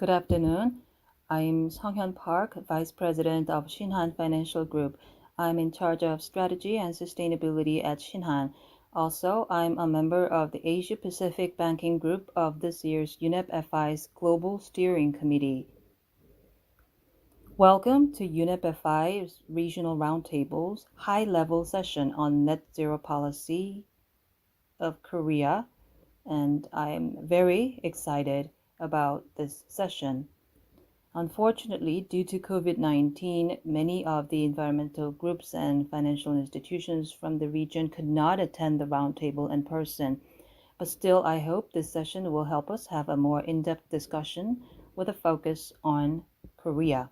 Good afternoon. I'm Sunghyun Park, Vice President of Shinhan Financial Group. I'm in charge of strategy and sustainability at Shinhan. Also, I'm a member of the Asia Pacific Banking Group of this year's UNEP FI's Global Steering Committee. Welcome to UNEP FI's Regional Roundtable's high-level session on net zero policy of Korea, and I'm very excited about this session. Unfortunately, due to COVID-19, many of the environmental groups and financial institutions from the region could not attend the roundtable in person. But still, I hope this session will help us have a more in-depth discussion with a focus on Korea.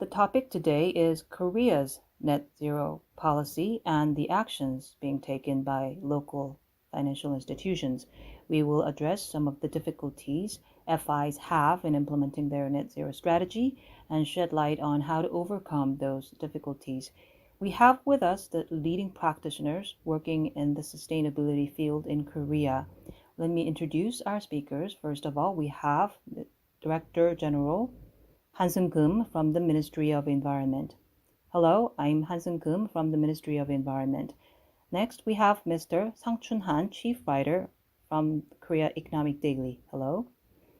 The topic today is Korea's net zero policy and the actions being taken by local financial institutions. We will address some of the difficulties FIs have in implementing their net zero strategy and shed light on how to overcome those difficulties. We have with us the leading practitioners working in the sustainability field in Korea. Let me introduce our speakers. First of all, we have the Director General Han Seung-keum from the Ministry of Environment. Hello, I'm Han Seung-keum from the Ministry of Environment. Next, we have Mr. Sang Chun-han, Chief Writer from Korea Economic Daily. Hello.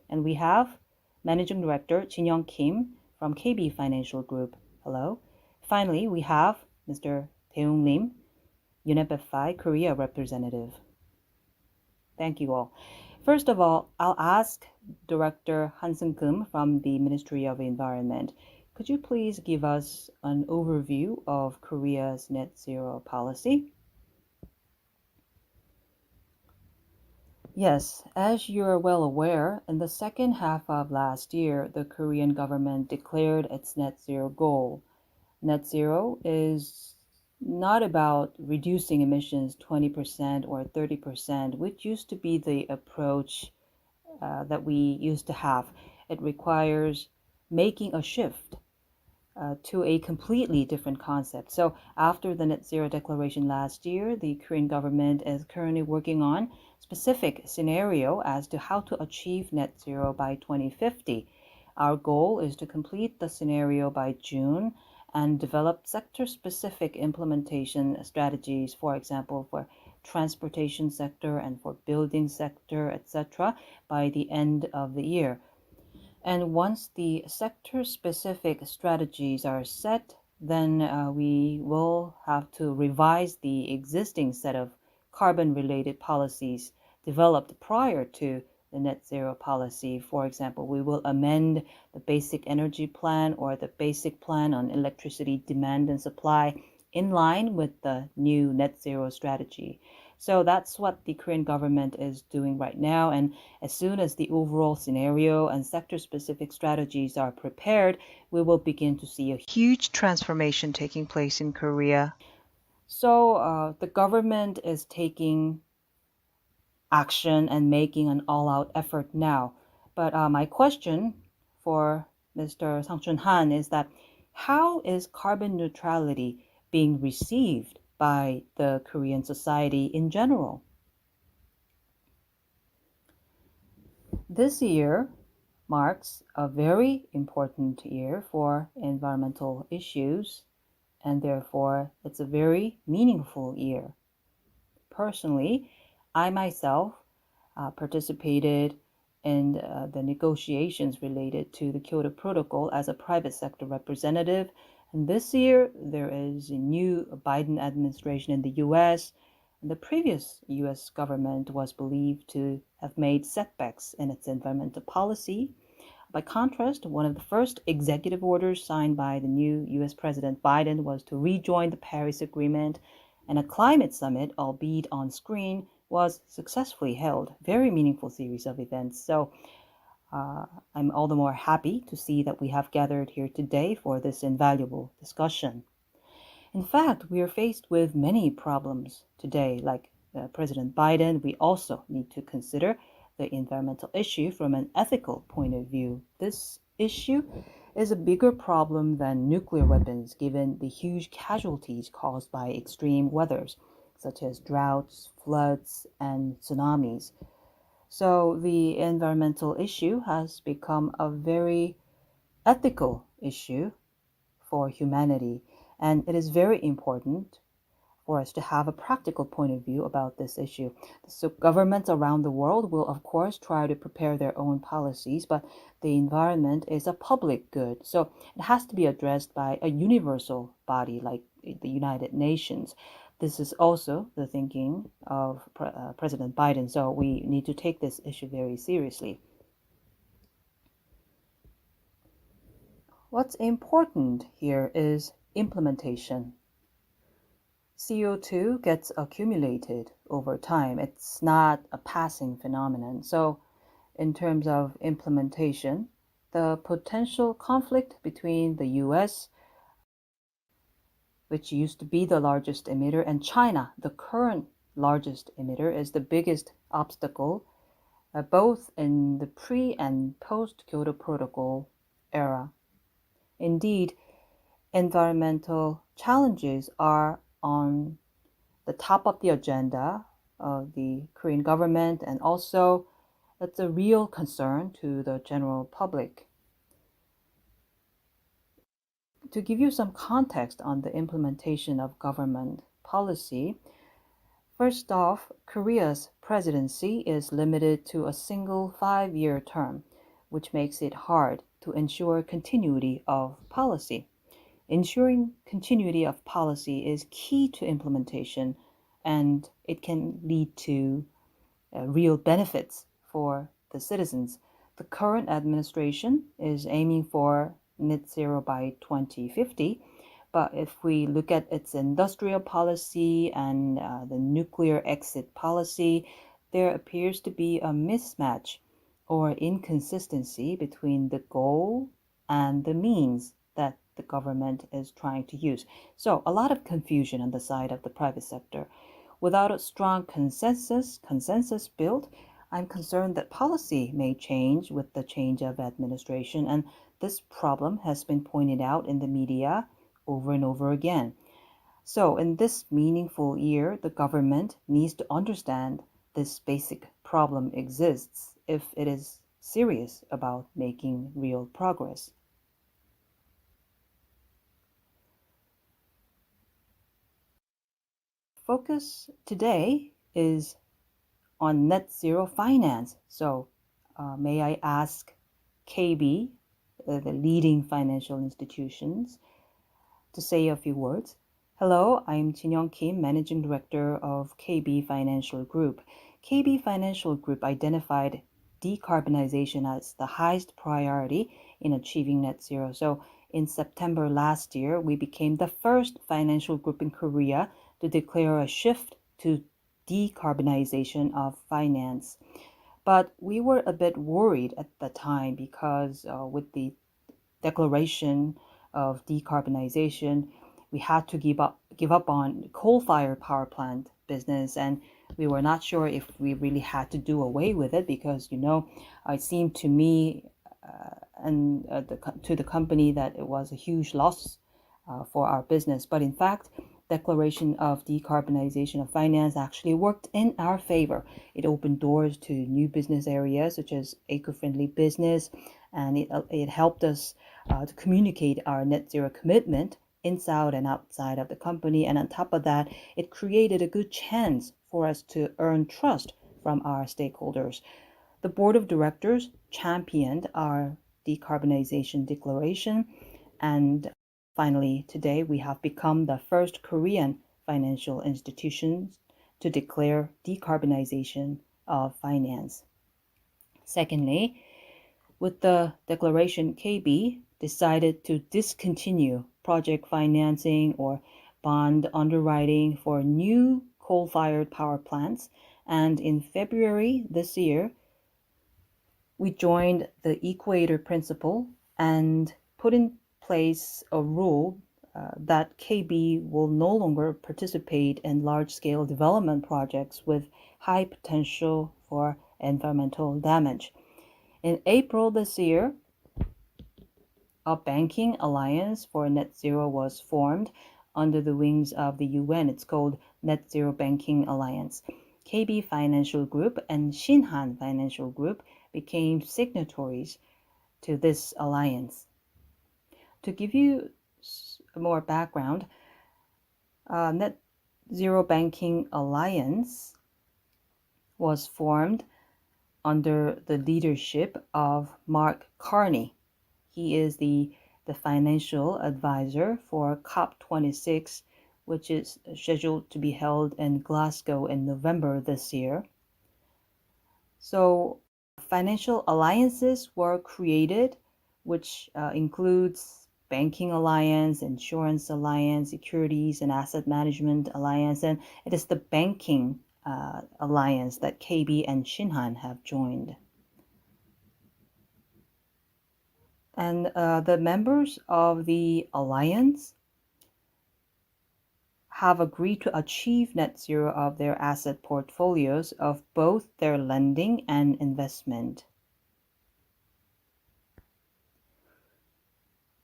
And we have Managing Director Jin Young Kim from KB Financial Group. Hello. Finally, we have Mr. Tae-Young Lim, UNEP FI Korea representative. Thank you all. First of all, I'll ask Director Han Seung-keum from the Ministry of Environment. Could you please give us an overview of Korea's net zero policy? Yes, as you're well aware, in the second half of last year, the Korean government declared its net zero goal. Net zero is not about reducing emissions 20% or 30%, which used to be the approach that we used to have. It requires making a shift to a completely different concept. So after the net zero declaration last year, the Korean government is currently working on specific scenario as to how to achieve net zero by 2050. Our goal is to complete the scenario by June and develop sector-specific implementation strategies, for example, for transportation sector and for building sector, etc., by the end of the year. And once the sector-specific strategies are set, then we will have to revise the existing set of carbon-related policies developed prior to the net zero policy. For example, we will amend the basic energy plan or the basic plan on electricity demand and supply in line with the new net zero strategy. So that's what the Korean government is doing right now. And as soon as the overall scenario and sector-specific strategies are prepared, we will begin to see a huge transformation taking place in Korea. So the government is taking action and making an all-out effort now. But my question for Mr. Sang Chun-han is that how is carbon neutrality being received by the Korean society in general? This year marks a very important year for environmental issues, and therefore it's a very meaningful year. Personally, I myself participated in the negotiations related to the Kyoto Protocol as a private sector representative. And this year, there is a new Biden administration in the US. And the previous US government was believed to have made setbacks in its environmental policy. By contrast, one of the first executive orders signed by the new US President Biden was to rejoin the Paris Agreement, and a climate summit, albeit on screen, was successfully held. Very meaningful series of events. So I'm all the more happy to see that we have gathered here today for this invaluable discussion. In fact, we are faced with many problems today. Like President Biden, we also need to consider the environmental issue from an ethical point of view. This issue is a bigger problem than nuclear weapons, given the huge casualties caused by extreme weathers, such as droughts, floods, and tsunamis. So the environmental issue has become a very ethical issue for humanity, and it is very important for us to have a practical point of view about this issue. So governments around the world will, of course, try to prepare their own policies, but the environment is a public good. So it has to be addressed by a universal body like the United Nations. This is also the thinking of President Biden. So we need to take this issue very seriously. What's important here is implementation. CO2 gets accumulated over time. It's not a passing phenomenon. So in terms of implementation, the potential conflict between the US, which used to be the largest emitter, and China, the current largest emitter, is the biggest obstacle, both in the pre and post Kyoto Protocol era. Indeed, environmental challenges are on the top of the agenda of the Korean government, and also it's a real concern to the general public. To give you some context on the implementation of government policy, first off, Korea's presidency is limited to a single 5-year term, which makes it hard to ensure continuity of policy. Ensuring continuity of policy is key to implementation, and it can lead to real benefits for the citizens. The current administration is aiming for net zero by 2050, but if we look at its industrial policy and the nuclear exit policy, there appears to be a mismatch or inconsistency between the goal and the means that the government is trying to use. So a lot of confusion on the side of the private sector. Without a strong consensus built, I'm concerned that policy may change with the change of administration, and this problem has been pointed out in the media over and over again. So in this meaningful year, the government needs to understand this basic problem exists if it is serious about making real progress. Focus today is on net zero finance. So may I ask KB, the leading financial institutions, to say a few words. Hello, I'm Jin-young Kim, Managing Director of KB Financial Group. KB Financial Group identified decarbonization as the highest priority in achieving net zero. So in September last year, we became the first financial group in Korea to declare a shift to decarbonization of finance. But we were a bit worried at the time because with the declaration of decarbonization, we had to give up on coal-fired power plant business, and we were not sure if we really had to do away with it because, it seemed to me and to the company that it was a huge loss for our business. But in fact, declaration of decarbonization of finance actually worked in our favor. It opened doors to new business areas such as eco-friendly business, and it helped us to communicate our net zero commitment inside and outside of the company. And on top of that, it created a good chance for us to earn trust from our stakeholders. The board of directors championed our decarbonization declaration, and finally, today we have become the first Korean financial institution to declare decarbonization of finance. Secondly, with the declaration, KB decided to discontinue project financing or bond underwriting for new coal-fired power plants. And in February this year, we joined the Equator Principle and put in place a rule that KB will no longer participate in large-scale development projects with high potential for environmental damage. In April this year, a banking alliance for net zero was formed under the wings of the UN. It's called Net Zero Banking Alliance. KB Financial Group and Shinhan Financial Group became signatories to this alliance. To give you more background, Net Zero Banking Alliance was formed under the leadership of Mark Carney. He is the financial advisor for COP26, which is scheduled to be held in Glasgow in November this year. So financial alliances were created, which includes Banking Alliance, Insurance Alliance, Securities and Asset Management Alliance, and it is the Banking Alliance that KB and Shinhan have joined. And the members of the alliance have agreed to achieve net zero of their asset portfolios of both their lending and investment.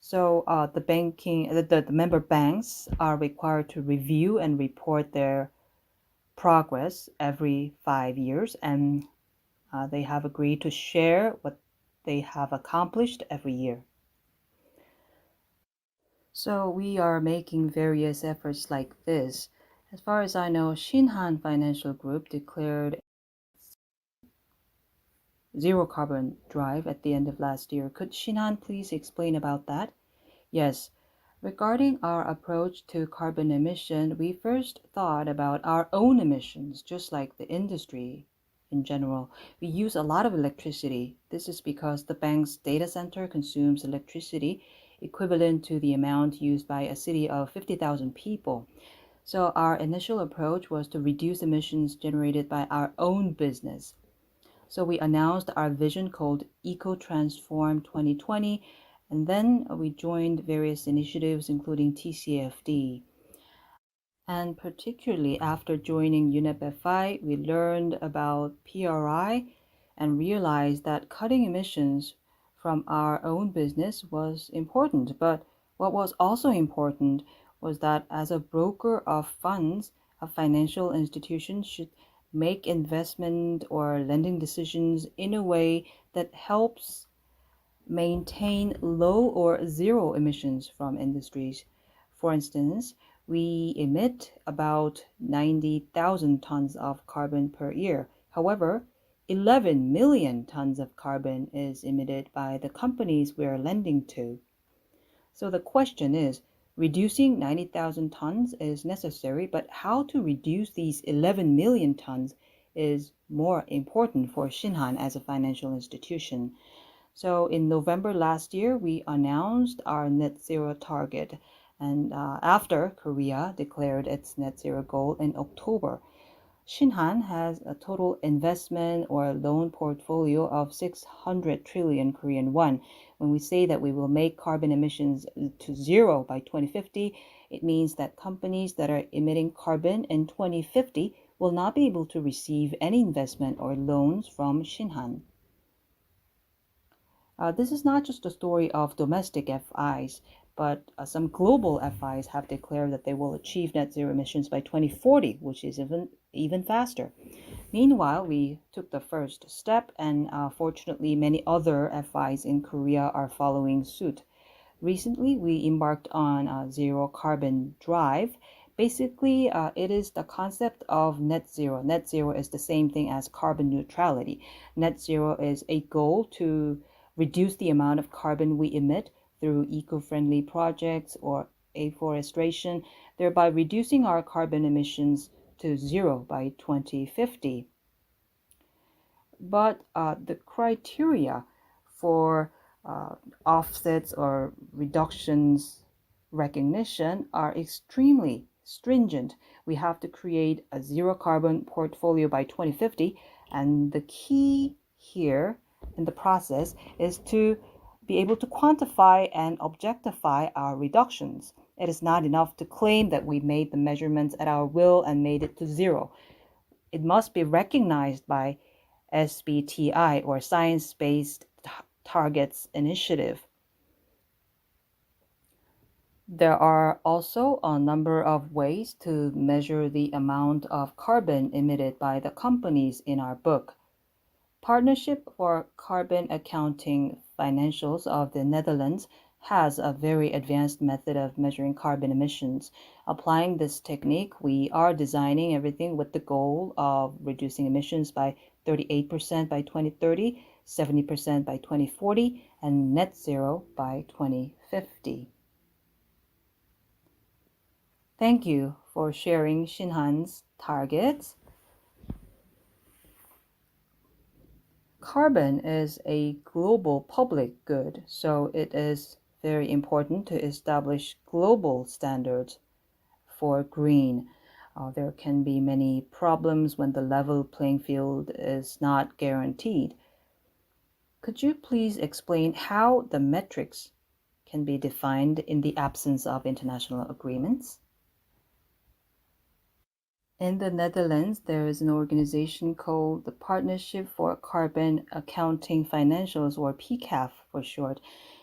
So the member banks are required to review and report their progress every 5 years, and they have agreed to share what they have accomplished every year. So we are making various efforts like this. As far as I know, Shinhan Financial Group declared zero carbon drive at the end of last year. Could Shinhan please explain about that? Yes. Regarding our approach to carbon emission, we first thought about our own emissions, just like the industry in general. We use a lot of electricity. This is because the bank's data center consumes electricity equivalent to the amount used by a city of 50,000 people. So our initial approach was to reduce emissions generated by our own business. So we announced our vision called Eco Transform 2020, and then we joined various initiatives including TCFD. And particularly after joining UNEP FI, we learned about PRI and realized that cutting emissions from our own business was important. But what was also important was that as a broker of funds, a financial institution should make investment or lending decisions in a way that helps maintain low or zero emissions from industries. For instance, we emit about 90,000 tons of carbon per year. However, 11 million tons of carbon is emitted by the companies we are lending to. So the question is, reducing 90,000 tons is necessary, but how to reduce these 11 million tons is more important for Shinhan as a financial institution. So in November last year, we announced our net zero target. And after Korea declared its net zero goal in October, Shinhan has a total investment or loan portfolio of 600 trillion Korean won. When we say that we will make carbon emissions to zero by 2050, it means that companies that are emitting carbon in 2050 will not be able to receive any investment or loans from Shinhan. This is not just a story of domestic FIs, but some global FIs have declared that they will achieve net zero emissions by 2040, which is even faster. Meanwhile, we took the first step, and fortunately, many other FIs in Korea are following suit. Recently, we embarked on a zero carbon drive. Basically, it is the concept of net zero. Net zero is the same thing as carbon neutrality. Net zero is a goal to reduce the amount of carbon we emit through eco-friendly projects or afforestation, thereby reducing our carbon emissions to zero by 2050. But the criteria for offsets or reductions recognition are extremely stringent. We have to create a zero carbon portfolio by 2050, and the key here in the process is to be able to quantify and objectify our reductions. It is not enough to claim that we made the measurements at our will and made it to zero. It must be recognized by SBTI or Science-Based Targets Initiative. There are also a number of ways to measure the amount of carbon emitted by the companies in our book. Partnership for Carbon Accounting Financials of the Netherlands has a very advanced method of measuring carbon emissions. Applying this technique, we are designing everything with the goal of reducing emissions by 38% by 2030, 70% by 2040, and net zero by 2050. Thank you for sharing Shinhan's targets. Carbon is a global public good, so it is very important to establish global standards for green. There can be many problems when the level playing field is not guaranteed. Could you please explain how the metrics can be defined in the absence of international agreements? In the Netherlands, there is an organization called the Partnership for Carbon Accounting Financials, or PCAF for short.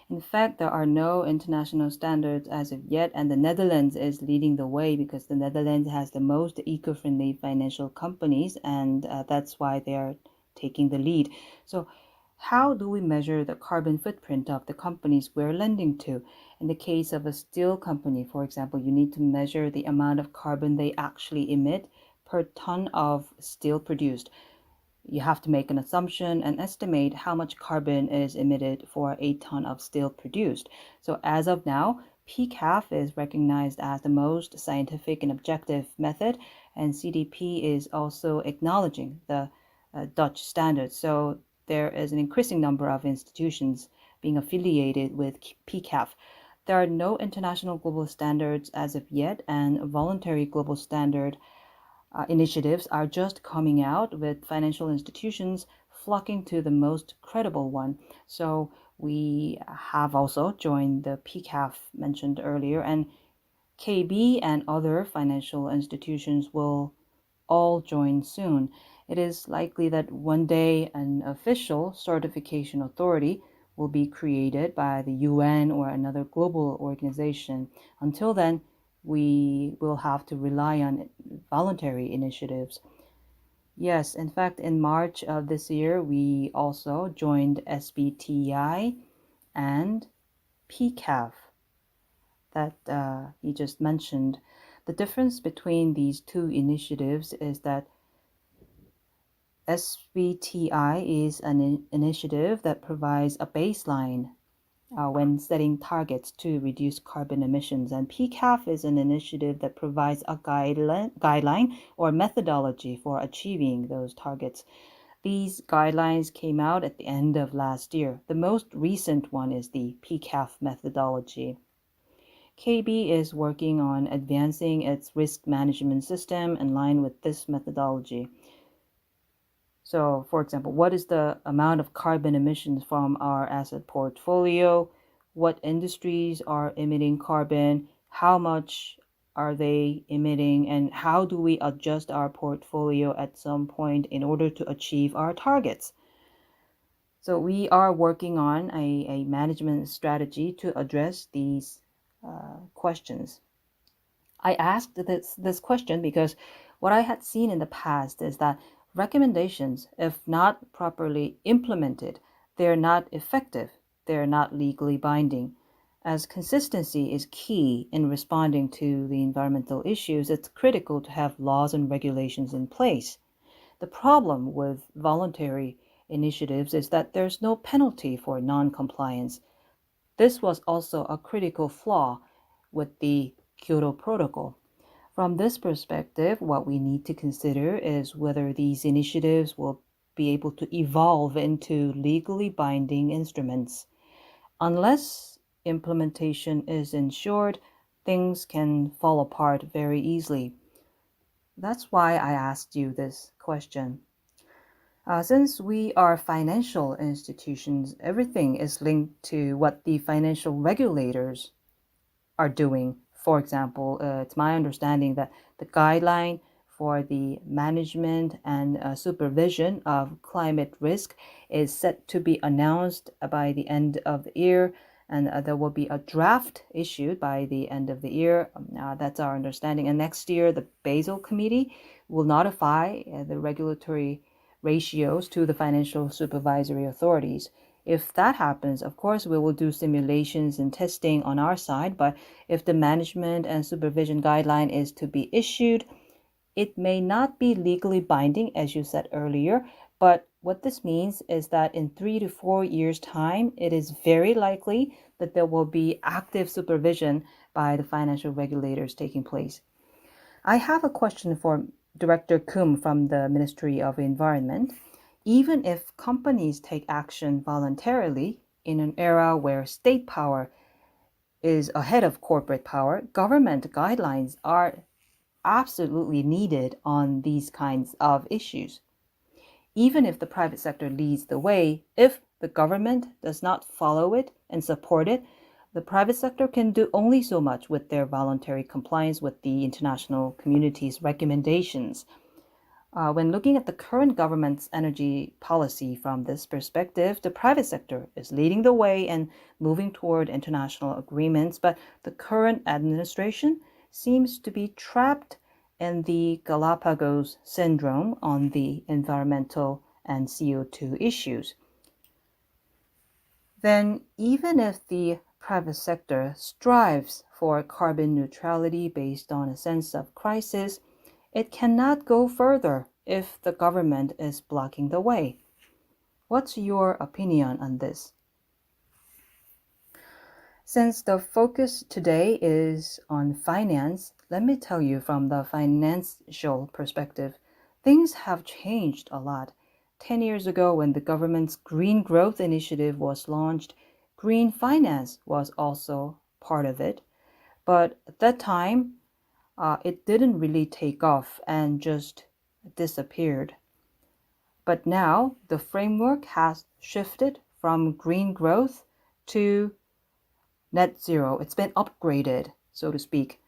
In fact, there are no international standards as of yet, and the Netherlands is leading the way because the Netherlands has the most eco-friendly financial companies, and that's why they are taking the lead. So, how do we measure the carbon footprint of the companies we're lending to? In the case of a steel company, for example, you need to measure the amount of carbon they actually emit per ton of steel produced. You have to make an assumption and estimate how much carbon is emitted for a ton of steel produced. So as of now, PCAF is recognized as the most scientific and objective method, and CDP is also acknowledging the Dutch standards. So there is an increasing number of institutions being affiliated with PCAF. There are no international global standards as of yet, and voluntary global standard initiatives are just coming out, with financial institutions flocking to the most credible one. So we have also joined the PCAF mentioned earlier, and KB and other financial institutions will all join soon. It is likely that one day an official certification authority will be created by the UN or another global organization. Until then, we will have to rely on voluntary initiatives. Yes, in fact, in March of this year, we also joined SBTI and PCAF that you just mentioned. The difference between these two initiatives is that SBTI is an initiative that provides a baseline when setting targets to reduce carbon emissions, and PCAF is an initiative that provides a guideline or methodology for achieving those targets. These guidelines came out at the end of last year. The most recent one is the PCAF methodology. KB is working on advancing its risk management system in line with this methodology. So, for example, what is the amount of carbon emissions from our asset portfolio? What industries are emitting carbon? How much are they emitting? And how do we adjust our portfolio at some point in order to achieve our targets? So we are working on a management strategy to address these questions. I asked this question because what I had seen in the past is that recommendations, if not properly implemented, they're not effective, they're not legally binding. As consistency is key in responding to the environmental issues, it's critical to have laws and regulations in place. The problem with voluntary initiatives is that there's no penalty for non-compliance. This was also a critical flaw with the Kyoto Protocol. From this perspective, what we need to consider is whether these initiatives will be able to evolve into legally binding instruments. Unless implementation is ensured, things can fall apart very easily. That's why I asked you this question. Since we are financial institutions, everything is linked to what the financial regulators are doing. For example, it's my understanding that the guideline for the management and supervision of climate risk is set to be announced by the end of the year. and there will be a draft issued by the end of the year. That's our understanding. And next year, the Basel Committee will notify the regulatory ratios to the financial supervisory authorities. If that happens, of course, we will do simulations and testing on our side, but if the management and supervision guideline is to be issued, it may not be legally binding, as you said earlier, but what this means is that in 3 to 4 years' time, it is very likely that there will be active supervision by the financial regulators taking place. I have a question for Director Kum from the Ministry of Environment. Even if companies take action voluntarily in an era where state power is ahead of corporate power, government guidelines are absolutely needed on these kinds of issues. Even if the private sector leads the way, if the government does not follow it and support it, the private sector can do only so much with their voluntary compliance with the international community's recommendations. When looking at the current government's energy policy from this perspective, the private sector is leading the way and moving toward international agreements, but the current administration seems to be trapped in the Galapagos syndrome on the environmental and CO2 issues. Then, even if the private sector strives for carbon neutrality based on a sense of crisis, it cannot go further if the government is blocking the way. What's your opinion on this? Since the focus today is on finance, let me tell you from the financial perspective, things have changed a lot. 10 years ago, when the government's Green Growth Initiative was launched, green finance was also part of it. But at that time, it didn't really take off and just disappeared. But now the framework has shifted from green growth to net zero. It's been upgraded, so to speak.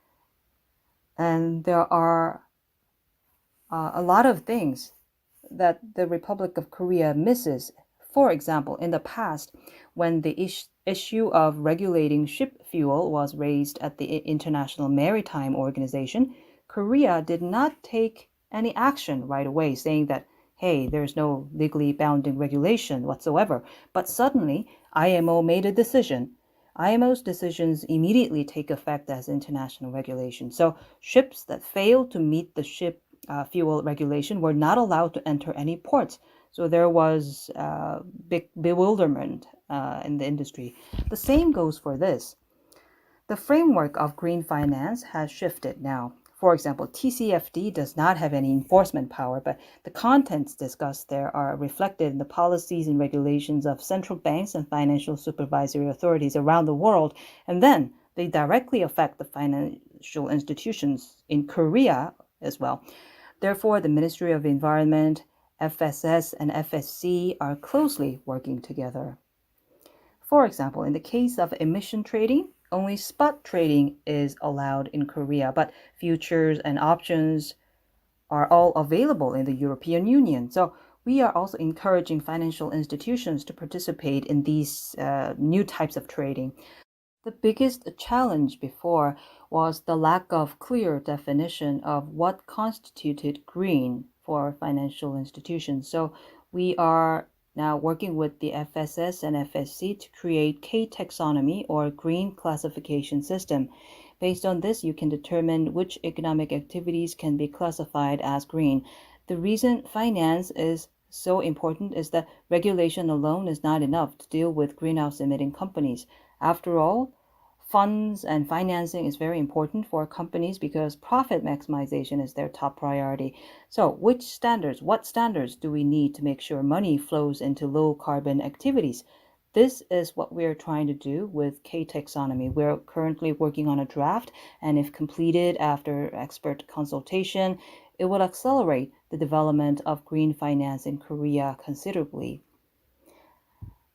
And there are a lot of things that the Republic of Korea misses. For example, in the past, when the issue of regulating ship fuel was raised at the International Maritime Organization, Korea did not take any action right away, saying that, hey, there's no legally bounding regulation whatsoever. But suddenly, IMO made a decision. IMO's decisions immediately take effect as international regulation. So ships that fail to meet the ship fuel regulation were not allowed to enter any ports. So there was big bewilderment in the industry. The same goes for this. The framework of green finance has shifted now. For example, TCFD does not have any enforcement power, but the contents discussed there are reflected in the policies and regulations of central banks and financial supervisory authorities around the world, and then they directly affect the financial institutions in Korea as well. Therefore, the Ministry of Environment, FSS, and FSC are closely working together. For example, in the case of emission trading, only spot trading is allowed in Korea, but futures and options are all available in the European Union. So we are also encouraging financial institutions to participate in these new types of trading. The biggest challenge before was the lack of clear definition of what constituted green for financial institutions. So we are now working with the FSS and FSC to create K taxonomy or green classification system. Based on this, you can determine which economic activities can be classified as green. The reason finance is so important is that regulation alone is not enough to deal with greenhouse emitting companies. After all, funds and financing is very important for companies because profit maximization is their top priority. So what standards do we need to make sure money flows into low carbon activities? This is what we're trying to do with K taxonomy. We're currently working on a draft, and if completed after expert consultation, it will accelerate the development of green finance in Korea considerably.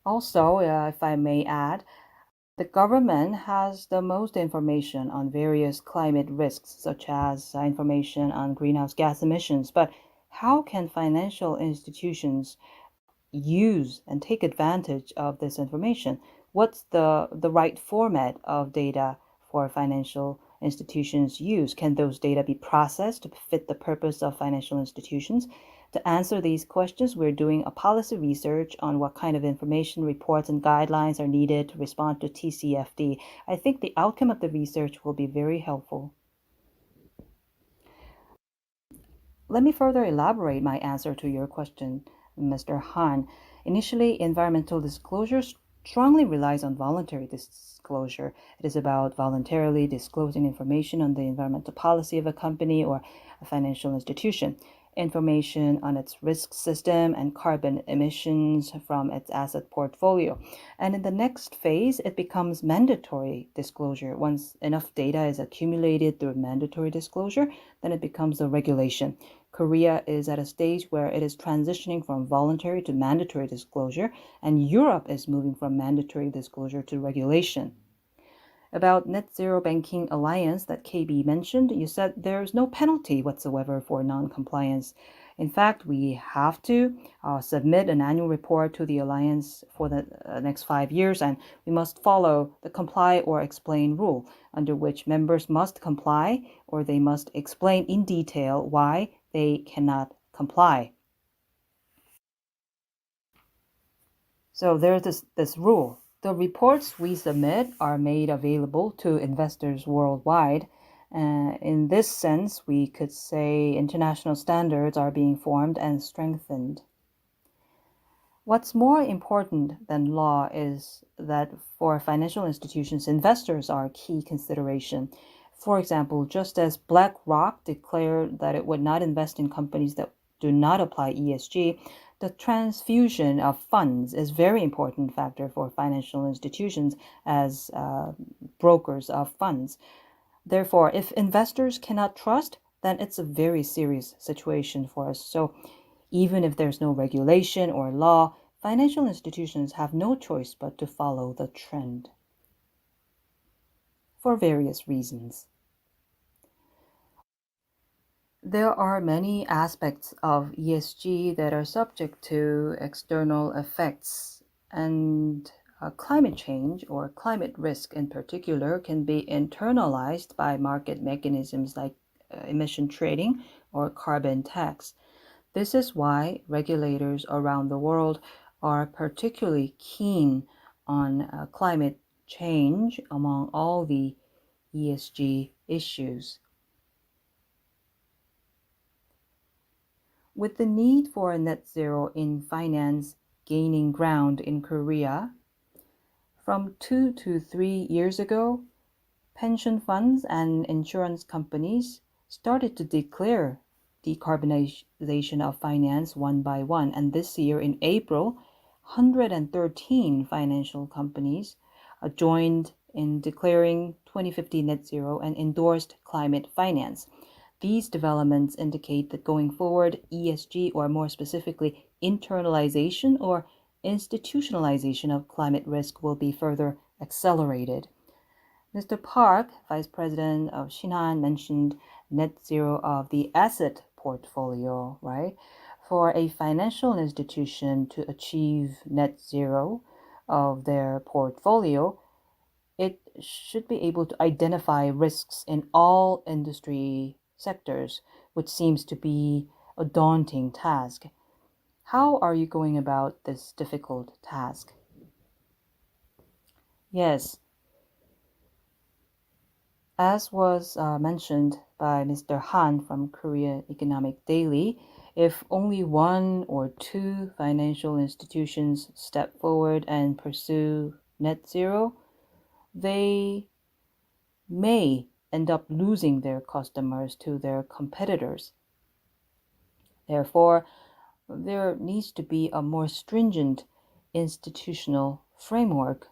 Also, if I may add, the government has the most information on various climate risks, such as information on greenhouse gas emissions. But how can financial institutions use and take advantage of this information? what's the right format of data for financial institutions use? Can those data be processed to fit the purpose of financial institutions? To answer these questions, we're doing a policy research on what kind of information, reports, and guidelines are needed to respond to TCFD. I think the outcome of the research will be very helpful. Let me further elaborate my answer to your question, Mr. Han. Initially, environmental disclosure strongly relies on voluntary disclosure. It is about voluntarily disclosing information on the environmental policy of a company or a financial institution, information on its risk system and carbon emissions from its asset portfolio. And in the next phase, it becomes mandatory disclosure. Once enough data is accumulated through mandatory disclosure, then it becomes a regulation. Korea is at a stage where it is transitioning from voluntary to mandatory disclosure, and Europe is moving from mandatory disclosure to regulation. About Net Zero Banking Alliance that KB mentioned, you said there's no penalty whatsoever for non-compliance. In fact, we have to submit an annual report to the Alliance for the next 5 years, and we must follow the comply or explain rule, under which members must comply or they must explain in detail why they cannot comply. So there's this rule. The reports we submit are made available to investors worldwide. In this sense, we could say international standards are being formed and strengthened. What's more important than law is that for financial institutions, investors are a key consideration. For example, just as BlackRock declared that it would not invest in companies that do not apply ESG, the transfusion of funds is a very important factor for financial institutions as brokers of funds. Therefore, if investors cannot trust, then it's a very serious situation for us. So even if there's no regulation or law, financial institutions have no choice but to follow the trend for various reasons. There are many aspects of ESG that are subject to external effects, and climate change or climate risk in particular can be internalized by market mechanisms like emission trading or carbon tax. This is why regulators around the world are particularly keen on climate change among all the ESG issues. With the need for net zero in finance gaining ground in Korea, from 2 to 3 years ago, pension funds and insurance companies started to declare decarbonization of finance one by one. And this year in April, 113 financial companies joined in declaring 2050 net zero and endorsed climate finance. These developments indicate that going forward, ESG, or more specifically, internalization or institutionalization of climate risk will be further accelerated. Mr. Park, Vice President of Shinhan, mentioned net zero of the asset portfolio, right? For a financial institution to achieve net zero of their portfolio, it should be able to identify risks in all industry sectors, which seems to be a daunting task. How are you going about this difficult task? Yes, as was mentioned by Mr. Han from Korea Economic Daily, if only one or two financial institutions step forward and pursue net zero, they may end up losing their customers to their competitors. Therefore, there needs to be a more stringent institutional framework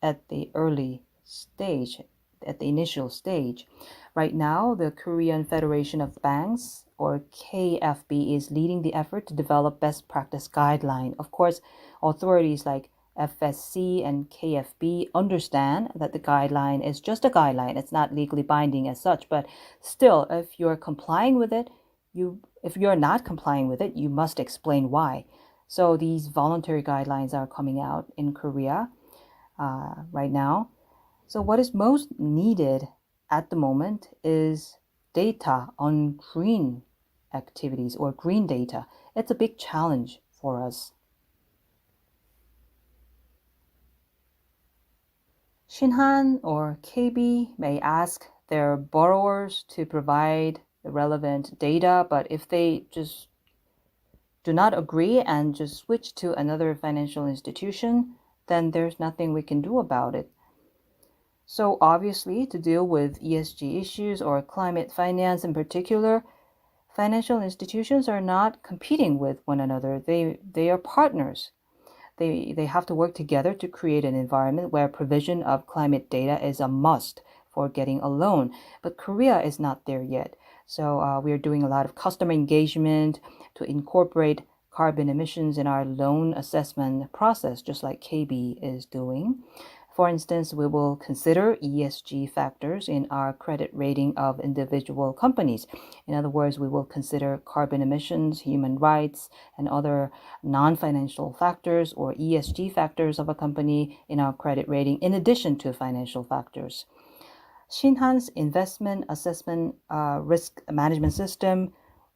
at the early stage, at the initial stage. Right now, the Korean Federation of Banks, or KFB, is leading the effort to develop best practice guideline. Of course, authorities like FSC and KFB understand that the guideline is just a guideline. It's not legally binding as such, but still, if you're complying with it, if you're not complying with it, you must explain why. So these voluntary guidelines are coming out in Korea. right now. So what is most needed at the moment is data on green activities or green data. It's a big challenge for us. Shinhan or KB may ask their borrowers to provide the relevant data, but if they just do not agree and just switch to another financial institution, then there's nothing we can do about it. So obviously, to deal with ESG issues or climate finance in particular, financial institutions are not competing with one another. They are partners. They have to work together to create an environment where provision of climate data is a must for getting a loan. But Korea is not there yet. So we are doing a lot of customer engagement to incorporate carbon emissions in our loan assessment process, just like KB is doing. For instance, we will consider ESG factors in our credit rating of individual companies. In other words, we will consider carbon emissions, human rights, and other non-financial factors or ESG factors of a company in our credit rating in addition to financial factors. Shinhan's investment assessment risk management system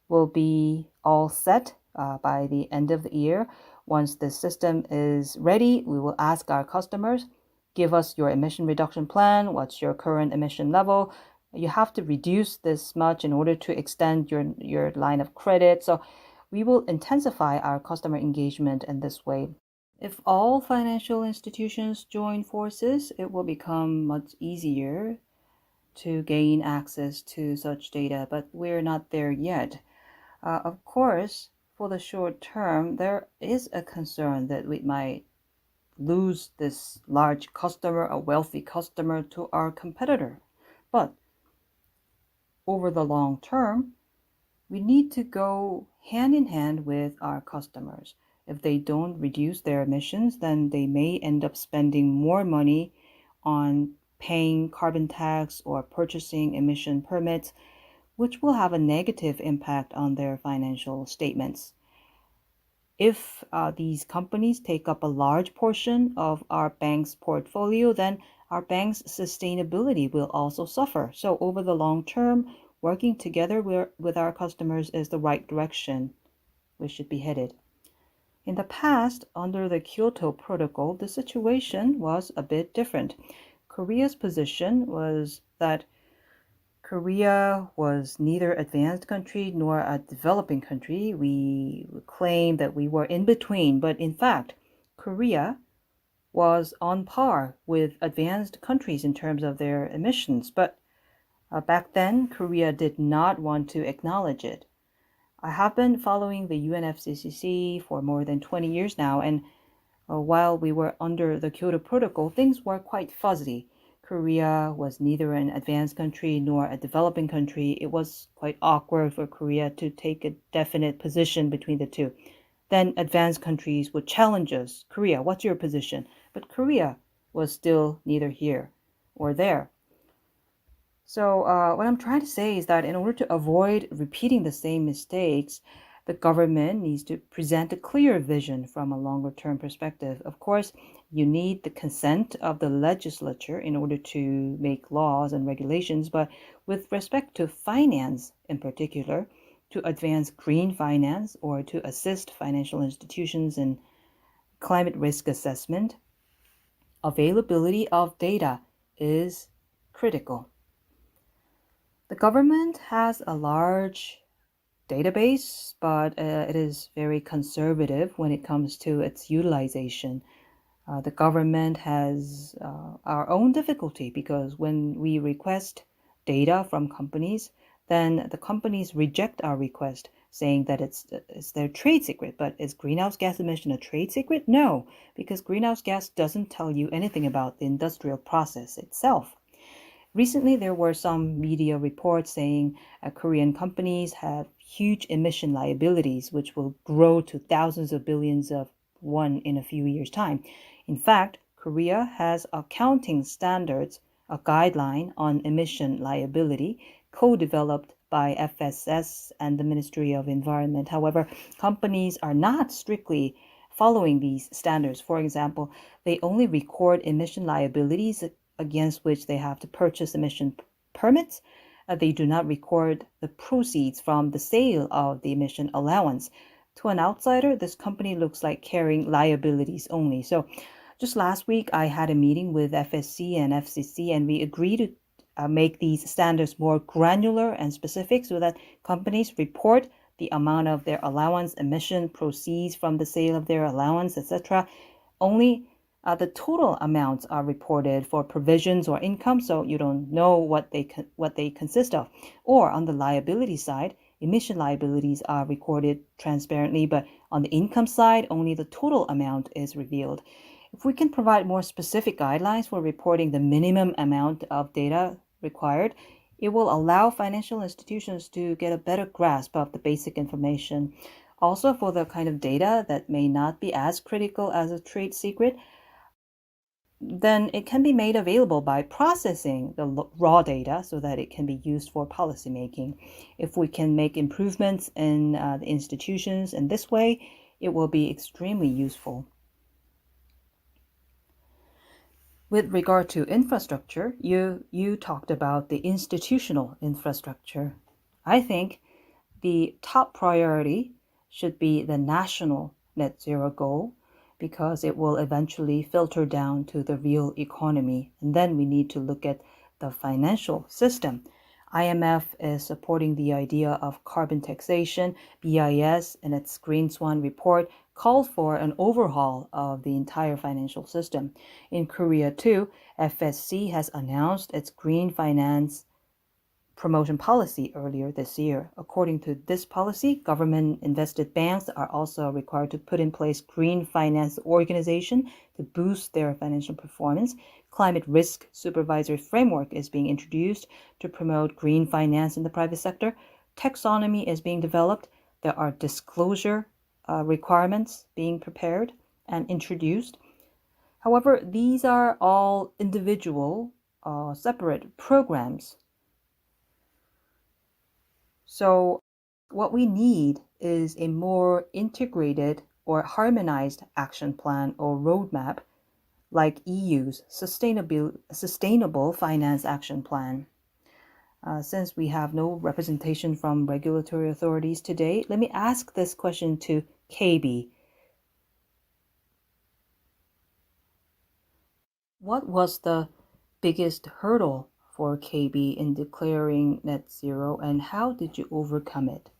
will be all set by the end of the year. Once the system is ready, we will ask our customers, give us your emission reduction plan. What's your current emission level? You have to reduce this much in order to extend your line of credit. So we will intensify our customer engagement in this way. If all financial institutions join forces, it will become much easier to gain access to such data, but we're not there yet. Of course, for the short term, there is a concern that we might lose this large customer, a wealthy customer, to our competitor. But over the long term, we need to go hand in hand with our customers. If they don't reduce their emissions, then they may end up spending more money on paying carbon tax or purchasing emission permits, which will have a negative impact on their financial statements. If these companies take up a large portion of our bank's portfolio, then our bank's sustainability will also suffer. So over the long term, working together with our customers is the right direction we should be headed. In the past, under the Kyoto Protocol, the situation was a bit different. Korea's position was that Korea was neither advanced country nor a developing country. We claimed that we were in between, but in fact, Korea was on par with advanced countries in terms of their emissions. But back then, Korea did not want to acknowledge it. I have been following the UNFCCC for more than 20 years now, and while we were under the Kyoto Protocol, things were quite fuzzy. Korea was neither an advanced country nor a developing country. It was quite awkward for Korea to take a definite position between the two. Then advanced countries would challenge us. Korea, what's your position? But Korea was still neither here or there. So what I'm trying to say is that in order to avoid repeating the same mistakes, the government needs to present a clear vision from a longer term perspective. Of course, you need the consent of the legislature in order to make laws and regulations, but with respect to finance in particular, to advance green finance or to assist financial institutions in climate risk assessment, availability of data is critical. The government has a large database, but it is very conservative when it comes to its utilization. The government has our own difficulty because when we request data from companies, then the companies reject our request, saying that it's their trade secret. But is greenhouse gas emission a trade secret? No, because greenhouse gas doesn't tell you anything about the industrial process itself. Recently, there were some media reports saying Korean companies have huge emission liabilities, which will grow to thousands of billions of won in a few years' time. In fact, Korea has accounting standards, a guideline on emission liability, co-developed by FSS and the Ministry of Environment. However, companies are not strictly following these standards. For example, they only record emission liabilities against which they have to purchase emission permits. They do not record the proceeds from the sale of the emission allowance. To an outsider, this company looks like carrying liabilities only. So just last week, I had a meeting with FSC and FCC, and we agreed to make these standards more granular and specific so that companies report the amount of their allowance, emission proceeds from the sale of their allowance, etc. Only the total amounts are reported for provisions or income, so you don't know what they consist of. Or on the liability side, emission liabilities are recorded transparently, but on the income side, only the total amount is revealed. If we can provide more specific guidelines for reporting the minimum amount of data required, it will allow financial institutions to get a better grasp of the basic information. Also, for the kind of data that may not be as critical as a trade secret, then it can be made available by processing the raw data so that it can be used for policymaking. If we can make improvements in the institutions in this way, it will be extremely useful. With regard to infrastructure, you talked about the institutional infrastructure. I think the top priority should be the national net zero goal because it will eventually filter down to the real economy. And then we need to look at the financial system. IMF is supporting the idea of carbon taxation. BIS, in its Green Swan report, called for an overhaul of the entire financial system. In Korea, too, FSC has announced its green finance promotion policy earlier this year. According to this policy, government-invested banks are also required to put in place green finance organization to boost their financial performance. Climate risk supervisory framework is being introduced to promote green finance in the private sector. Taxonomy is being developed. There are disclosure requirements being prepared and introduced. However, these are all individual, separate programs. So what we need is a more integrated or harmonized action plan or roadmap like EU's Sustainable Finance Action Plan. Since we have no representation from regulatory authorities today, let me ask this question to KB. What was the biggest hurdle for KB in declaring net zero, and how did you overcome it?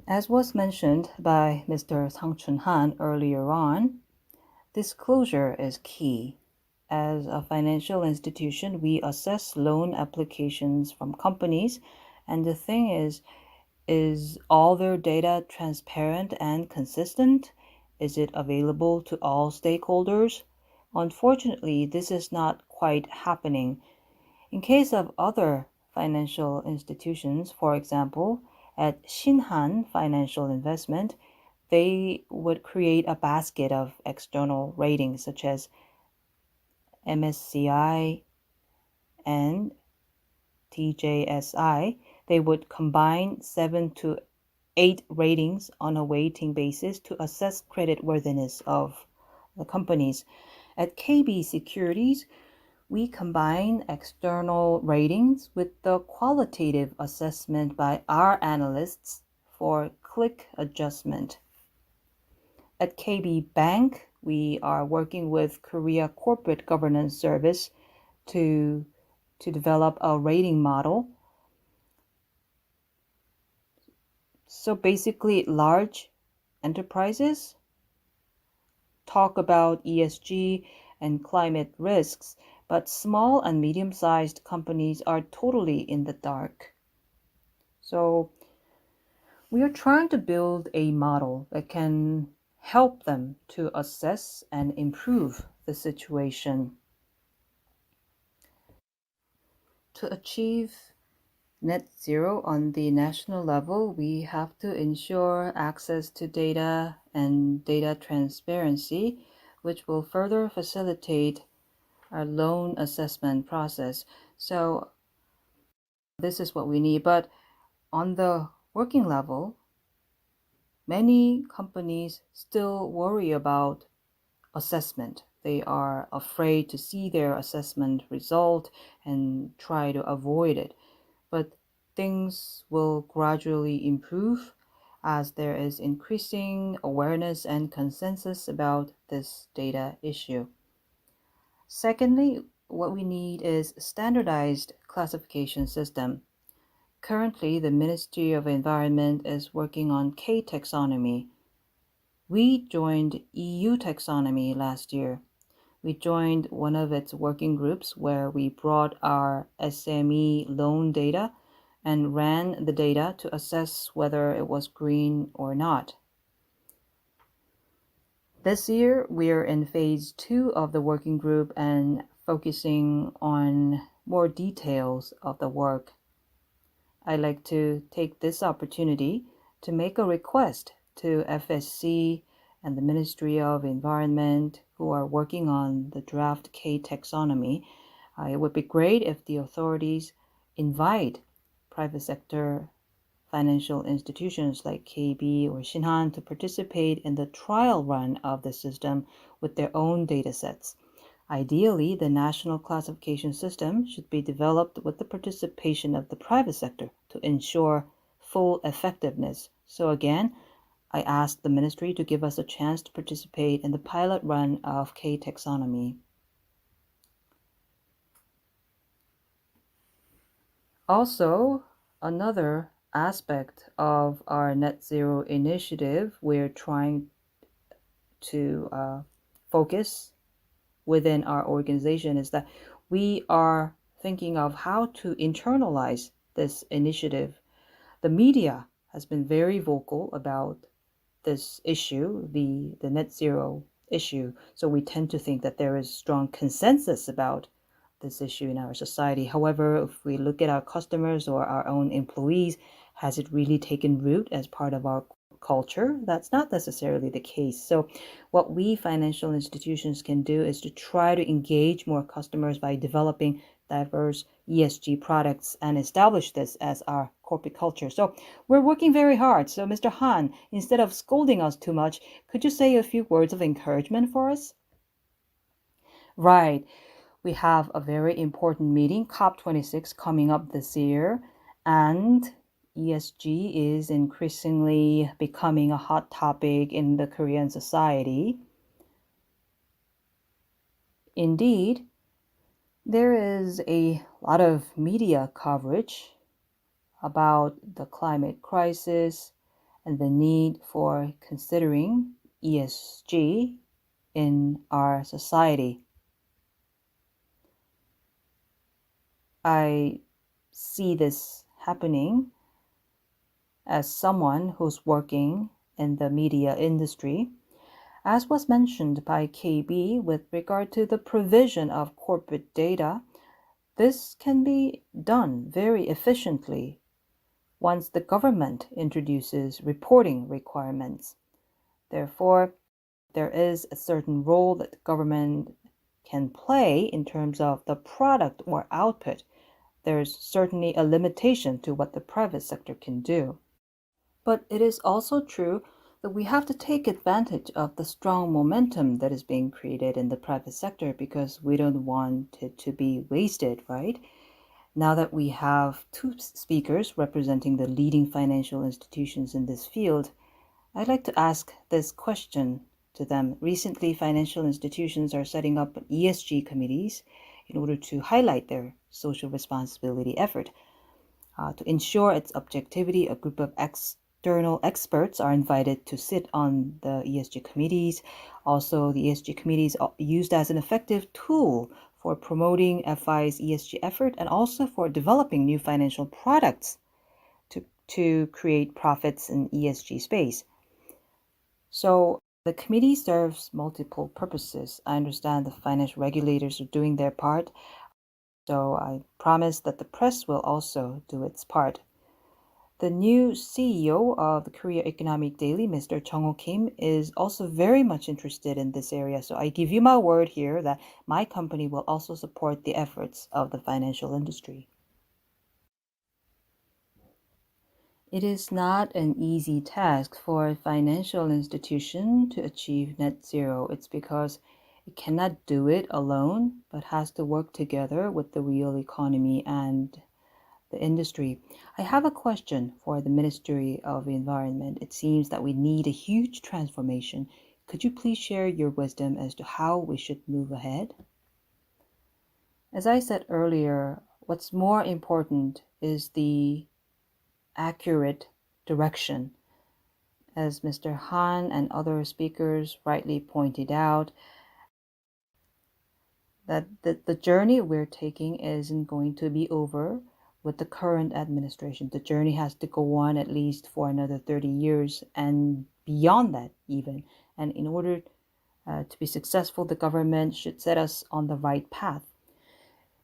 As was mentioned by Mr. Sang Chun-han earlier on, disclosure is key. As a financial institution, we assess loan applications from companies, and the thing is all their data transparent and consistent? Is it available to all stakeholders? Unfortunately, this is not quite happening. In case of other financial institutions, for example, at Shinhan Financial Investment, they would create a basket of external ratings such as MSCI and TJSI. They would combine 7 to 8 ratings on a weighting basis to assess creditworthiness of the companies. At KB Securities, we combine external ratings with the qualitative assessment by our analysts for click adjustment. At KB Bank, we are working with Korea Corporate Governance Service to develop a rating model. So basically, large enterprises talk about ESG and climate risks, but small and medium-sized companies are totally in the dark. So we are trying to build a model that can help them to assess and improve the situation. To achieve net zero on the national level, we have to ensure access to data and data transparency, which will further facilitate our loan assessment process. So this is what we need. But on the working level, many companies still worry about assessment. They are afraid to see their assessment result and try to avoid it. But things will gradually improve as there is increasing awareness and consensus about this data issue. Secondly, what we need is a standardized classification system. Currently, the Ministry of Environment is working on K taxonomy. We joined EU taxonomy last year. We joined one of its working groups where we brought our SME loan data and ran the data to assess whether it was green or not. This year, we're in phase 2 of the working group and focusing on more details of the work. I'd like to take this opportunity to make a request to FSC and the Ministry of Environment who are working on the draft K taxonomy. It would be great if the authorities invite private sector financial institutions like KB or Shinhan to participate in the trial run of the system with their own data sets. Ideally, the national classification system should be developed with the participation of the private sector to ensure full effectiveness. So again, I asked the ministry to give us a chance to participate in the pilot run of K taxonomy. Also, another aspect of our net zero initiative we're trying to focus within our organization is that we are thinking of how to internalize this initiative. The media has been very vocal about this issue, the net zero issue. So we tend to think that there is strong consensus about this issue in our society. However, if we look at our customers or our own employees, has it really taken root as part of our culture? That's not necessarily the case. So what we financial institutions can do is to try to engage more customers by developing diverse ESG products and establish this as our corporate culture. So we're working very hard. So Mr. Han, instead of scolding us too much, could you say a few words of encouragement for us? Right. We have a very important meeting, COP26, coming up this year, and ESG is increasingly becoming a hot topic in the Korean society. Indeed, there is a lot of media coverage about the climate crisis and the need for considering ESG in our society. I see this happening as someone who's working in the media industry. As was mentioned by KB with regard to the provision of corporate data, this can be done very efficiently once the government introduces reporting requirements. Therefore, there is a certain role that the government can play in terms of the product or output. There's certainly a limitation to what the private sector can do. But it is also true that we have to take advantage of the strong momentum that is being created in the private sector because we don't want it to be wasted, right? Now that we have two speakers representing the leading financial institutions in this field, I'd like to ask this question to them. Recently, financial institutions are setting up ESG committees in order to highlight their social responsibility effort. To ensure its objectivity, a group of external experts are invited to sit on the ESG committees. Also, the ESG committees are used as an effective tool for promoting FI's ESG effort and also for developing new financial products to create profits in ESG space. So the committee serves multiple purposes. I understand the financial regulators are doing their part, so I promise that the press will also do its part. The new CEO of the Korea Economic Daily, Mr. Jung-ho Kim, is also very much interested in this area. So I give you my word here that my company will also support the efforts of the financial industry. It is not an easy task for a financial institution to achieve net zero. It's because it cannot do it alone, but has to work together with the real economy and the industry. I have a question for the Ministry of Environment. It seems that we need a huge transformation. Could you please share your wisdom as to how we should move ahead? As I said earlier, what's more important is the accurate direction. As Mr. Han and other speakers rightly pointed out, that the journey we're taking isn't going to be over with the current administration. The journey has to go on at least for another 30 years and beyond that even. And in order to be successful, the government should set us on the right path.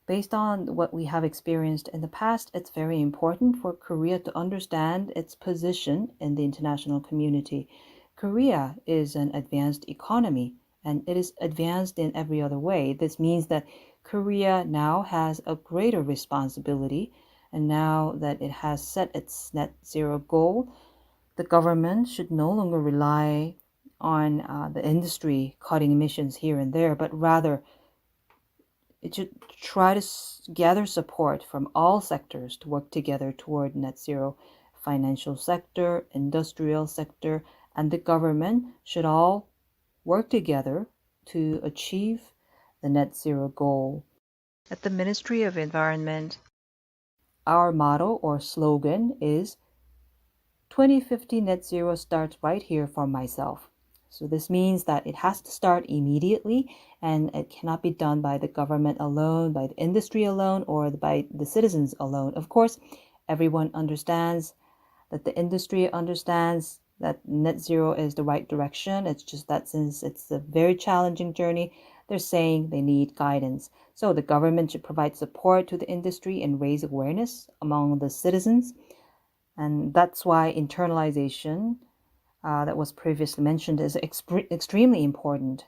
Based on what we have experienced in the past, it's very important for Korea to understand its position in the international community. Korea is an advanced economy, and it is advanced in every other way. This means that Korea now has a greater responsibility, and now that it has set its net zero goal, the government should no longer rely on the industry cutting emissions here and there, but rather it should try to gather support from all sectors to work together toward net zero. Financial sector, industrial sector, and the government should all work together to achieve the net zero goal. At the Ministry of Environment, our motto or slogan is 2050 net zero starts right here for myself. So this means that it has to start immediately, and it cannot be done by the government alone, by the industry alone, or by the citizens alone. Of course, everyone understands that the industry understands that net zero is the right direction. It's just that since it's a very challenging journey, they're saying they need guidance. So the government should provide support to the industry and raise awareness among the citizens. And that's why internalization that was previously mentioned is extremely important.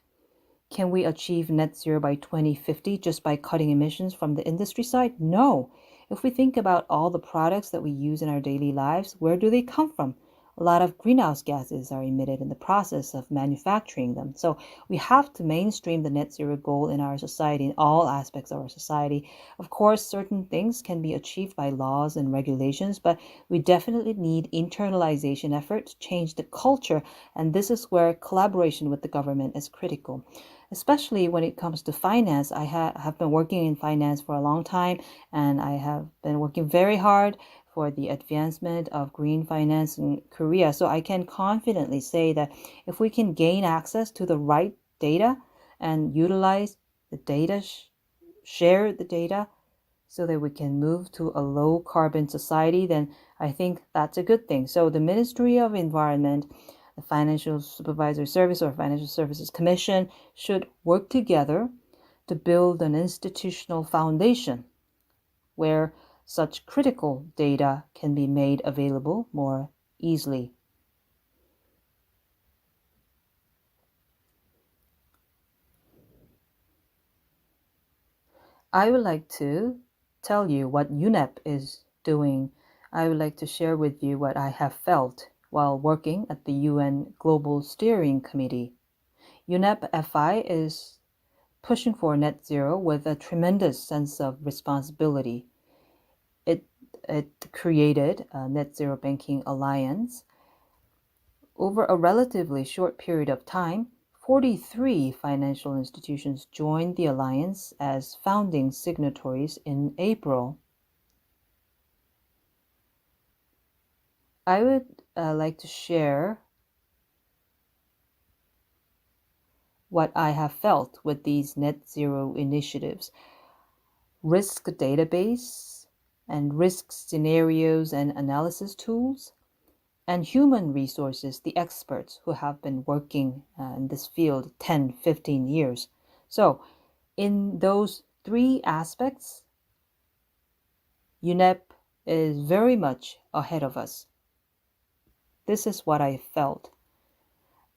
Can we achieve net zero by 2050 just by cutting emissions from the industry side? No. If we think about all the products that we use in our daily lives, where do they come from? A lot of greenhouse gases are emitted in the process of manufacturing them. So we have to mainstream the net zero goal in our society, in all aspects of our society. Of course, certain things can be achieved by laws and regulations, but we definitely need internalization effort to change the culture. And this is where collaboration with the government is critical. Especially when it comes to finance. I have been working in finance for a long time, and I have been working very hard for the advancement of green finance in Korea. So I can confidently say that if we can gain access to the right data and utilize the data, share the data, so that we can move to a low carbon society, then I think that's a good thing. So the Ministry of Environment, the Financial Supervisory Service or Financial Services Commission should work together to build an institutional foundation where such critical data can be made available more easily. I would like to tell you what UNEP is doing. I would like to share with you what I have felt while working at the UN Global Steering Committee. UNEP FI is pushing for net zero with a tremendous sense of responsibility. It created a Net Zero Banking Alliance. Over a relatively short period of time, 43 financial institutions joined the alliance as founding signatories in April. I would like to share what I have felt with these net zero initiatives. Risk database and risk scenarios and analysis tools, and human resources, the experts who have been working in this field 10, 15 years. So in those three aspects, UNEP is very much ahead of us. This is what I felt.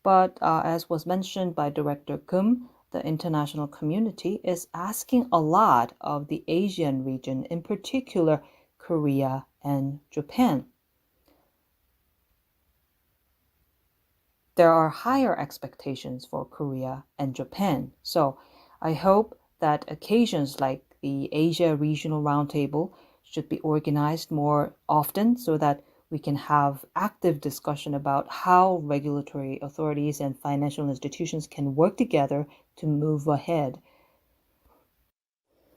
But as was mentioned by Director Kim, the international community is asking a lot of the Asian region, in particular Korea and Japan. there are higher expectations for Korea and Japan. So I hope that occasions like the Asia Regional Roundtable should be organized more often so that we can have active discussion about how regulatory authorities and financial institutions can work together to move ahead.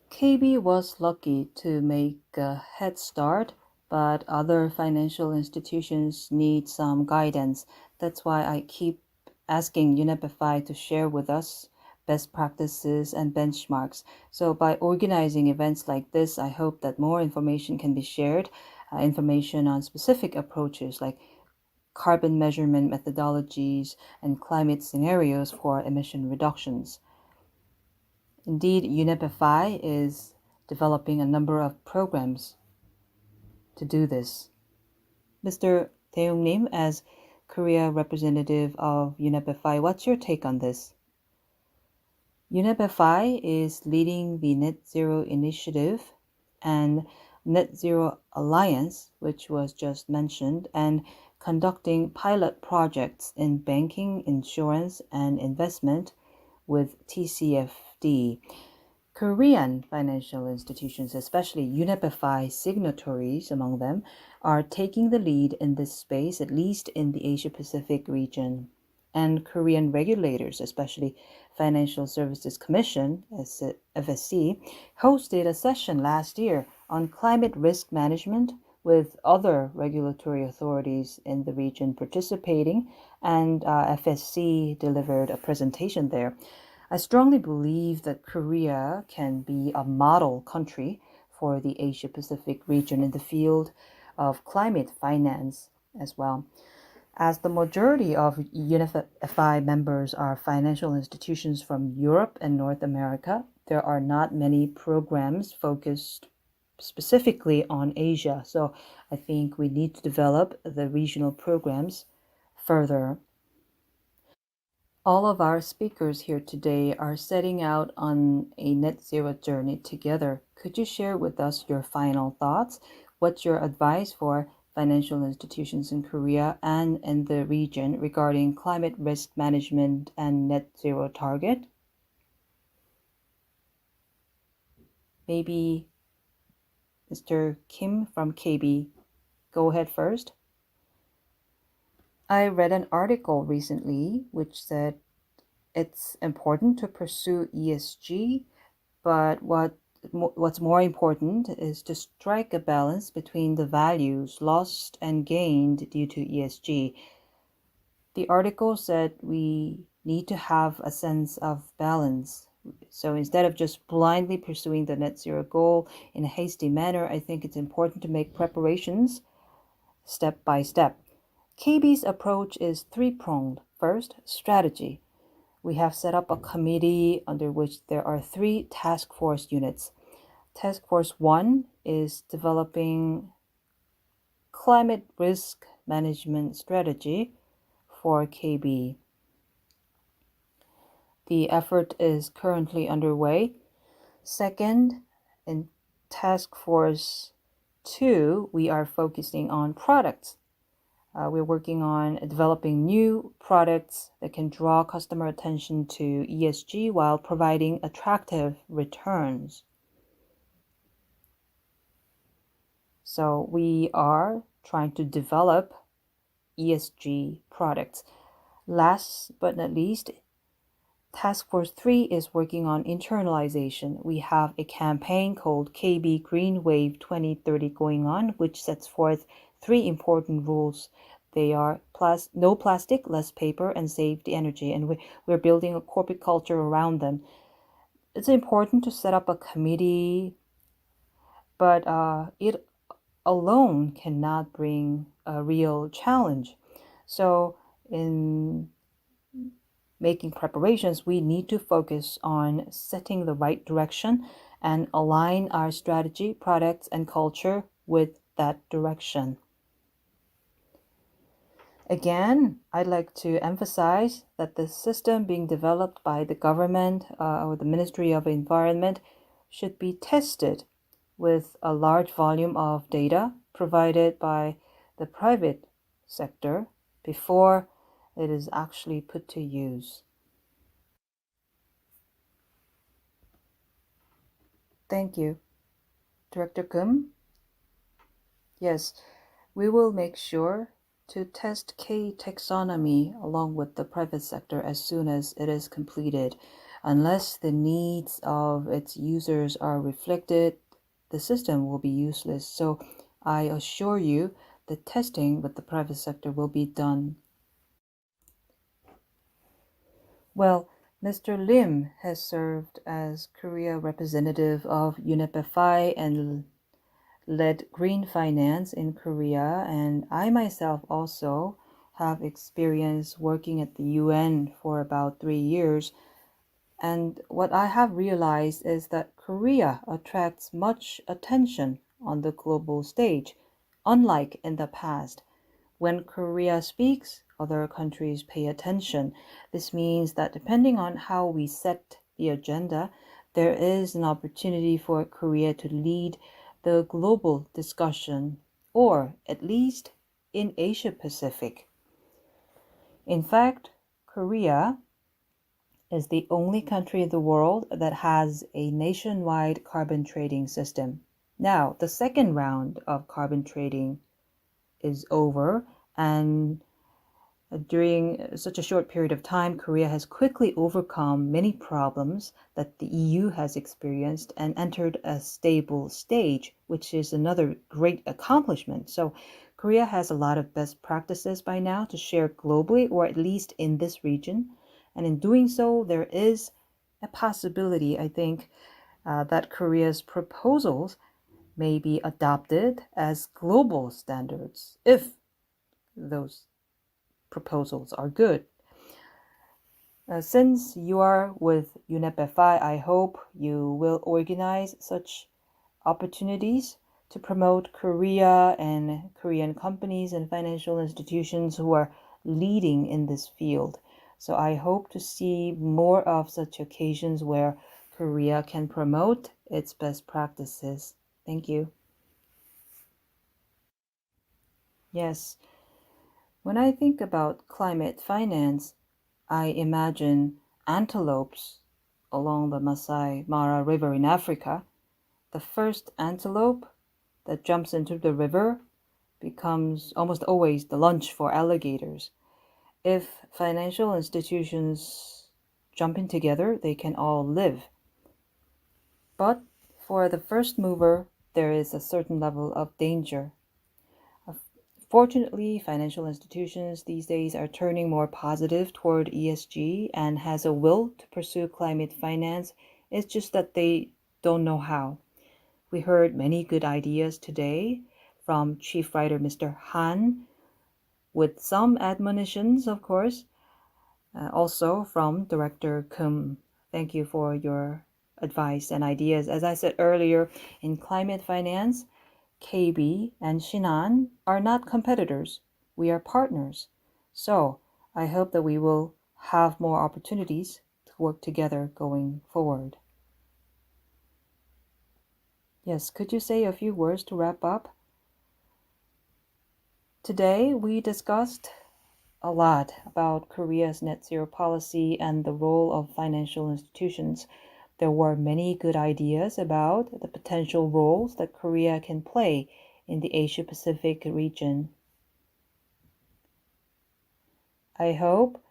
KB was lucky to make a head start, but other financial institutions need some guidance. That's why I keep asking UNEP FI to share with us best practices and benchmarks. So by organizing events like this, I hope that more information can be shared, information on specific approaches like carbon measurement methodologies and climate scenarios for emission reductions. Indeed, UNEP FI is developing a number of programs to do this. Mr. Taeyong-nim, as Korea representative of UNEP FI, what's your take on this? UNEP FI is leading the Net Zero Initiative and Net Zero Alliance, which was just mentioned, and conducting pilot projects in banking, insurance, and investment with TCFD. Korean financial institutions, especially UNEP FI signatories among them, are taking the lead in this space, at least in the Asia-Pacific region. And Korean regulators, especially Financial Services Commission, FSC, hosted a session last year on climate risk management with other regulatory authorities in the region participating, and FSC delivered a presentation there. I strongly believe that Korea can be a model country for the Asia Pacific region in the field of climate finance as well. As the majority of UNEP FI members are financial institutions from Europe and North America, there are not many programs focused specifically on Asia. So I think we need to develop the regional programs further. All of our speakers here today are setting out on a net zero journey together. Could you share with us your final thoughts? What's your advice for financial institutions in Korea and in the region regarding climate risk management and net zero target? Maybe Mr. Kim from KB, go ahead first. I read an article recently which said it's important to pursue ESG, but what's more important is to strike a balance between the values lost and gained due to ESG. The article said we need to have a sense of balance. So instead of just blindly pursuing the net zero goal in a hasty manner, I think it's important to make preparations step by step. KB's approach is three-pronged. First, strategy. We have set up a committee under which there are 3 task force units. Task Force 1 is developing climate risk management strategy for KB. The effort is currently underway. Second, in Task Force 2, we are focusing on products. We're working on developing new products that can draw customer attention to ESG while providing attractive returns. So we are trying to develop ESG products. Last but not least, Task Force 3 is working on internalization. We have a campaign called KB Green Wave 2030 going on, which sets forth 3 important rules. They are no plastic, less paper, and save the energy. And we're building a corporate culture around them. It's important to set up a committee, but it alone cannot bring a real challenge. So in making preparations, we need to focus on setting the right direction and align our strategy, products, and culture with that direction. Again, I'd like to emphasize that the system being developed by the government or the Ministry of Environment should be tested with a large volume of data provided by the private sector before it is actually put to use. Thank you. Director Kim? Yes, we will make sure to test K taxonomy along with the private sector as soon as it is completed. Unless the needs of its users are reflected, the system will be useless. So I assure you the testing with the private sector will be done. Well, Mr. Lim has served as Korea representative of UNEP FI and led green finance in Korea, and I myself also have experience working at the UN for about 3 years. And what I have realized is that Korea attracts much attention on the global stage, unlike in the past. When Korea speaks, other countries pay attention. This means that depending on how we set the agenda, there is an opportunity for Korea to lead the global discussion, or at least in Asia Pacific. In fact, Korea is the only country in the world that has a nationwide carbon trading system. Now, the second round of carbon trading is over, and during such a short period of time, Korea has quickly overcome many problems that the EU has experienced and entered a stable stage, which is another great accomplishment. So Korea has a lot of best practices by now to share globally, or at least in this region. And in doing so, there is a possibility, I think, that Korea's proposals may be adopted as global standards if those proposals are good. Since you are with UNEP FI, I hope you will organize such opportunities to promote Korea and Korean companies and financial institutions who are leading in this field. So I hope to see more of such occasions where Korea can promote its best practices. Thank you. Yes, when I think about climate finance, I imagine antelopes along the Masai Mara River in Africa. The first antelope that jumps into the river becomes almost always the lunch for alligators. If financial institutions jump in together, they can all live. But for the first mover, there is a certain level of danger. Fortunately, financial institutions these days are turning more positive toward ESG and has a will to pursue climate finance. It's just that they don't know how. We heard many good ideas today from Chief Writer Mr. Han, with some admonitions, of course, also from Director Kim. Thank you for your advice and ideas. As I said earlier, in climate finance, KB and Shinan are not competitors. We are partners. So I hope that we will have more opportunities to work together going forward. Yes, could you say a few words to wrap up? Today we discussed a lot about Korea's net zero policy and the role of financial institutions. There were many good ideas about the potential roles that Korea can play in the Asia Pacific region. I hope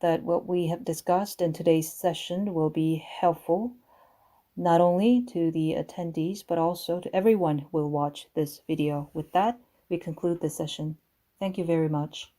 that what we have discussed in today's session will be helpful, not only to the attendees, but also to everyone who will watch this video. With that, we conclude this session. Thank you very much.